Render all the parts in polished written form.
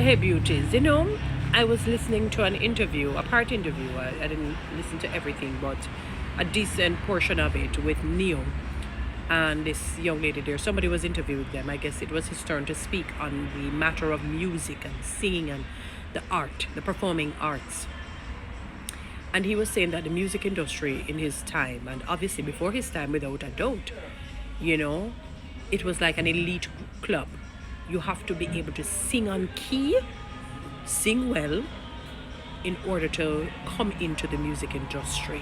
Hey beauties, I was listening to an interview, a part interview. I didn't listen to everything, but a decent portion of it with NeYo and this young lady there. Somebody was interviewing them. I guess it was his turn to speak on the matter of music and singing and the art, the performing arts. And he was saying that the music industry in his time, and obviously before his time, without a doubt, it was like an elite club. You have to be able to sing on key, sing well, in order to come into the music industry.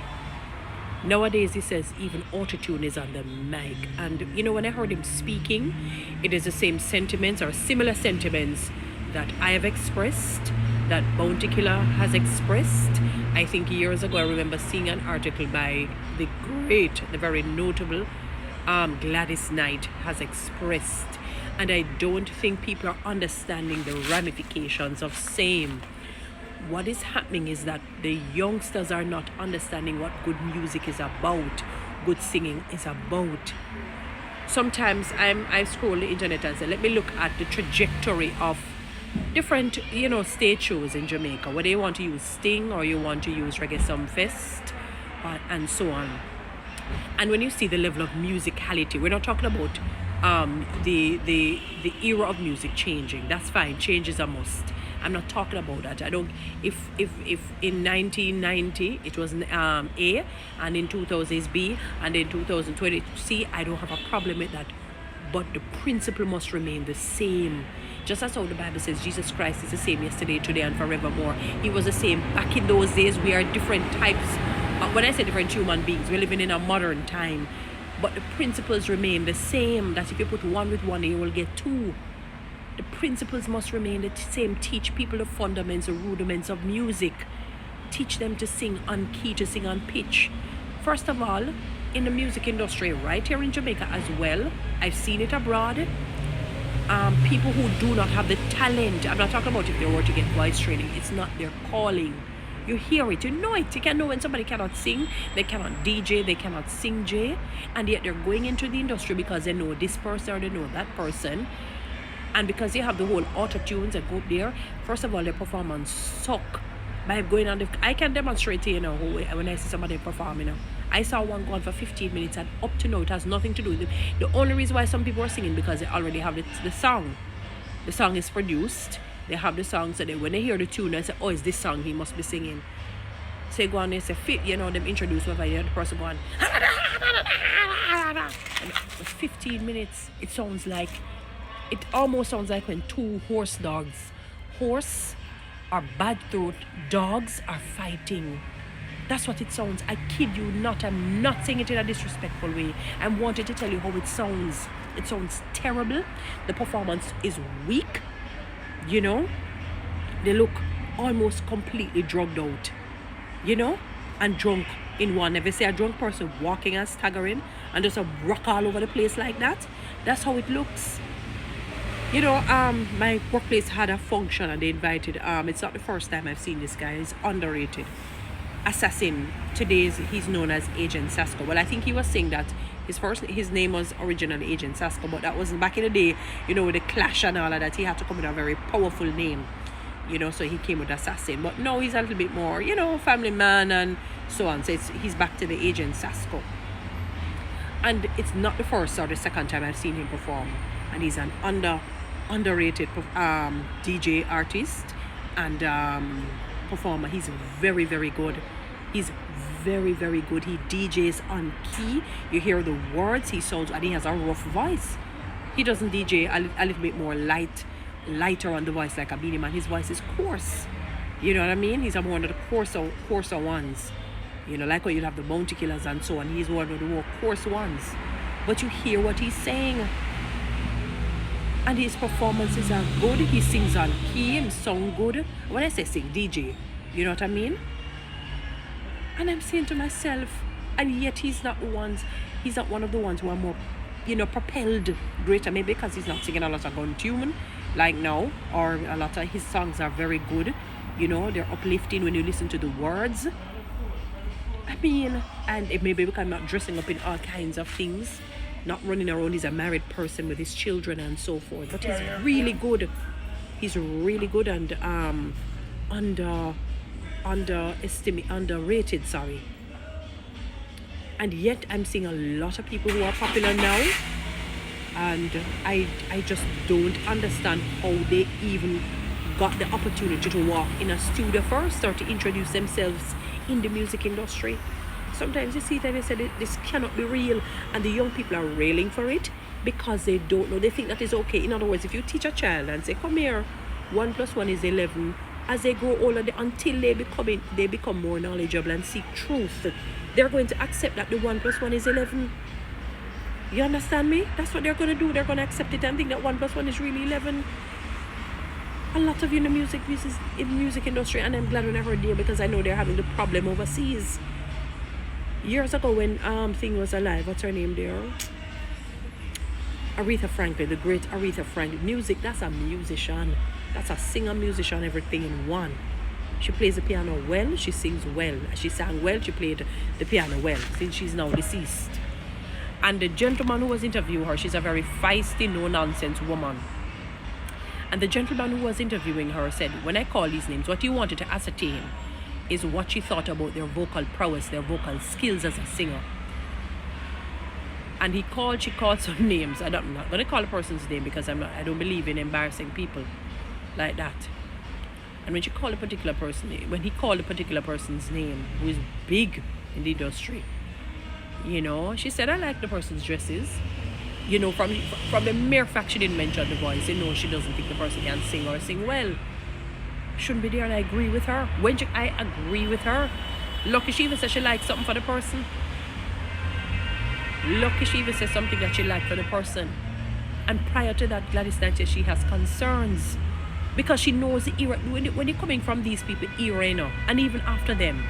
Nowadays, he says even autotune is on the mic. And when I heard him speaking, it is the same sentiments or similar sentiments that I have expressed, that Bounty Killer has expressed. I think years ago, I remember seeing an article by the very notable Gladys Knight has expressed. And I don't think people are understanding the ramifications of same. What is happening is that the youngsters are not understanding what good music is about, good singing is about. Sometimes I scroll the internet and say, let me look at the trajectory of different, stage shows in Jamaica, whether you want to use Sting or you want to use Reggae Sumfest and so on. And when you see the level of musicality, we're not talking about the era of music changing. That's fine. Change is a must. I'm not talking about that. I don't. If in 1990 it was A, and in 2000 is B, and in 2020 C, I don't have a problem with that. But the principle must remain the same. Just as how the Bible says Jesus Christ is the same yesterday, today, and forevermore. He was the same back in those days. We are different types. When I say different human beings, we're living in a modern time. But the principles remain the same. That if you put one with one, you will get two. The principles must remain the same. Teach people the fundamentals, the rudiments of music. Teach them to sing on key, to sing on pitch. First of all, in the music industry, right here in Jamaica as well, I've seen it abroad. People who do not have the talent, I'm not talking about if they were to get voice training, it's not their calling. You hear it, you know it. You can know when somebody cannot sing, they cannot DJ, they cannot sing J, and yet they're going into the industry because they know this person or they know that person. And because they have the whole auto-tunes that go up there, first of all, their performance suck. By going on I can demonstrate to you now when I see somebody performing. I saw one go on for 15 minutes, and up to now it has nothing to do with it. The only reason why some people are singing because they already have the song. The song is produced. They have the song, so when they hear the tune, they say, oh, it's this song he must be singing. So they go on, they say, them introduce whoever, the person go on. And for 15 minutes, it almost sounds like when two horse or bad throat dogs are fighting. That's what it sounds. I kid you not. I'm not saying it in a disrespectful way. I wanted to tell you how it sounds. It sounds terrible. The performance is weak. They look almost completely drugged out, and drunk in one. If you see a drunk person walking and staggering and just a rock all over the place like that, that's how it looks. My workplace had a function and they invited, it's not the first time I've seen this guy. He's underrated. Assassin. Today he's known as Agent Sasko. Well, I think he was saying that his name was originally Agent Sasko, but that was back in the day, with the Clash and all of that. He had to come with a very powerful name, so he came with Assassin. But now he's a little bit more, family man and so on. So he's back to the Agent Sasko. And it's not the first or the second time I've seen him perform. And he's an underrated DJ artist and performer. He's very, very good. He's very, very good. He DJs on key. You hear the words he sounds, and he has a rough voice. He doesn't DJ a little bit more lighter on the voice like a Beanie Man. His voice is coarse. You know what I mean? He's one of the coarser ones. Like when you have the Bounty Killers and so on. He's one of the more coarse ones. But you hear what he's saying. And his performances are good. He sings on key and sound good. When I say sing, DJ, you know what I mean? And I'm saying to myself, and yet he's not one of the ones who are more, propelled greater. Maybe because he's not singing a lot of gun tune like now, or a lot of his songs are very good. They're uplifting when you listen to the words. And it may be because I'm not dressing up in all kinds of things. not running around. He's a married person with his children and so forth. But he's really good. He's really good and underrated, sorry. And yet I'm seeing a lot of people who are popular now, and I just don't understand how they even got the opportunity to walk in a studio first or to introduce themselves in the music industry. Sometimes you see that they say this cannot be real, and the young people are railing for it because they don't know. They think that is okay. In other words, if you teach a child and say, come here, 1 + 1 is 11, as they grow older, until they become more knowledgeable and seek truth, they're going to accept that the 1 + 1 is 11. You understand me? That's what they're going to do. They're going to accept it and think that 1 + 1 is really 11. A lot of you in the music industry, and I'm glad when I heard there, because I know they're having the problem overseas. Years ago when thing was alive, what's her name there? Aretha Franklin, the great Aretha Franklin. Music, that's a musician. That's a singer, musician, everything in one. She plays the piano well, she sings well. She sang well, she played the piano well, since she's now deceased. And the gentleman who was interviewing her, she's a very feisty, no-nonsense woman. And the gentleman who was interviewing her said, when I call these names, what he wanted to ascertain is what she thought about their vocal prowess, their vocal skills as a singer. And she called some names. I'm not going to call a person's name because I don't believe in embarrassing people like that. And when he called a particular person's name, who is big in the industry, she said, I like the person's dresses. From the mere fact she didn't mention the voice, she doesn't think the person can sing or sing well. Shouldn't be there, and I agree with her. I agree with her. Lucky she even said she likes something for the person. Lucky she even said something that she liked for the person. And prior to that, Gladys Knight said she has concerns. Because she knows the era, when you're coming from these people era, and even after them,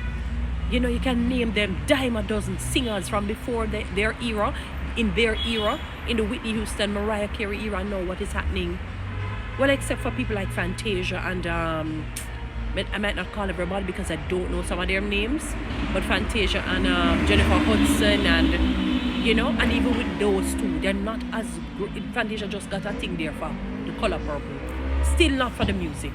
you can name them dime a dozen singers from before their era, in the Whitney Houston, Mariah Carey era. Know what is happening. Well, except for people like Fantasia and I might not call everybody because I don't know some of their names, but Fantasia and Jennifer Hudson, and and even with those two, they're not as good. Fantasia just got a thing there for the color purple, still not for the music.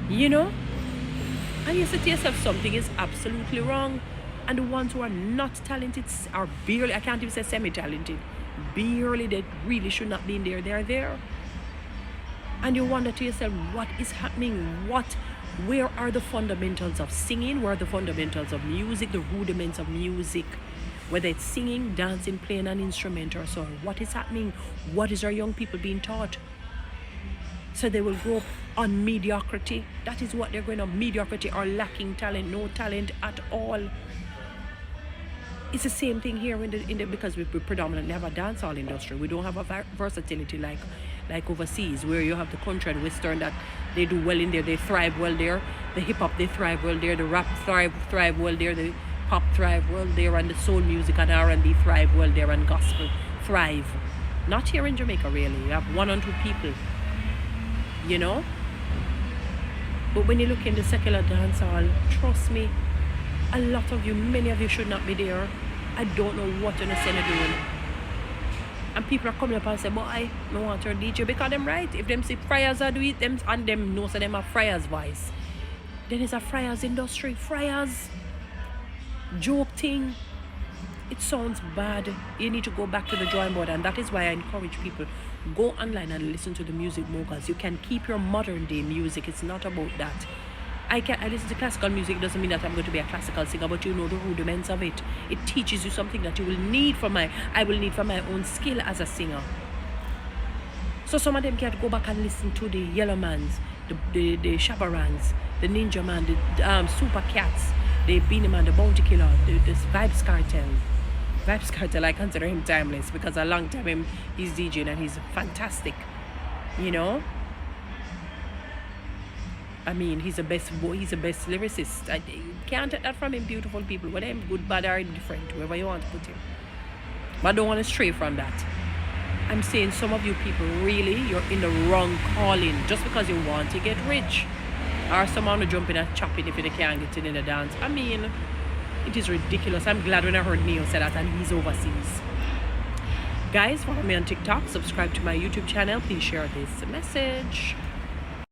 And you say to yourself, something is absolutely wrong. And the ones who are not talented are barely, I can't even say semi-talented, barely, they really should not be in there. They're there. And you wonder to yourself, what is happening? Where are the fundamentals of singing? Where are the fundamentals of music, the rudiments of music? Whether it's singing, dancing, playing an instrument or so. What is happening? What is our young people being taught? So they will grow up on mediocrity. That is what they're going on, mediocrity or lacking talent, no talent at all. It's the same thing here because we predominantly have a dancehall industry. We don't have a versatility like overseas, where you have the country and western that they do well in there, they thrive well there. The hip hop, they thrive well there. The rap thrive well there. The pop thrive well there, and the soul music and R&B thrive well there, and gospel thrive. Not here in Jamaica, really. You have 1 or 2 people, But when you look in the secular dancehall, trust me, a lot of you, many of you should not be there. I don't know what you're doing. And people are coming up and say, boy, I don't want your DJ, because them right. If them see friars are doing it, and them know so them have friars voice, then it's a friars industry. Friars joke thing. It sounds bad. You need to go back to the drawing board, and that is why I encourage people, go online and listen to the music moguls. You can keep your modern day music. It's not about that. I listen to classical music. It doesn't mean that I'm going to be a classical singer, but the rudiments of it. It teaches you something that I will need for my own skill as a singer. So some of them can go back and listen to the Yellow Mans, the Shabarans, the Ninja Man, the Super Cats, the Beanie Man, the Bounty Killer, the Vibes Cartel. Vibes Cartel, I consider him timeless, because a long time he's DJing and he's fantastic. I mean, he's the best lyricist. You can't take that from him, beautiful people. Whether I'm good, bad, or indifferent, whoever you want to put him. But I don't want to stray from that. I'm saying some of you people, really, you're in the wrong calling just because you want to get rich. Or someone to jump in and chop it if they can't get in the dance. I mean, it is ridiculous. I'm glad when I heard NeYo say that, and he's overseas. Guys, follow me on TikTok. Subscribe to my YouTube channel. Please share this message.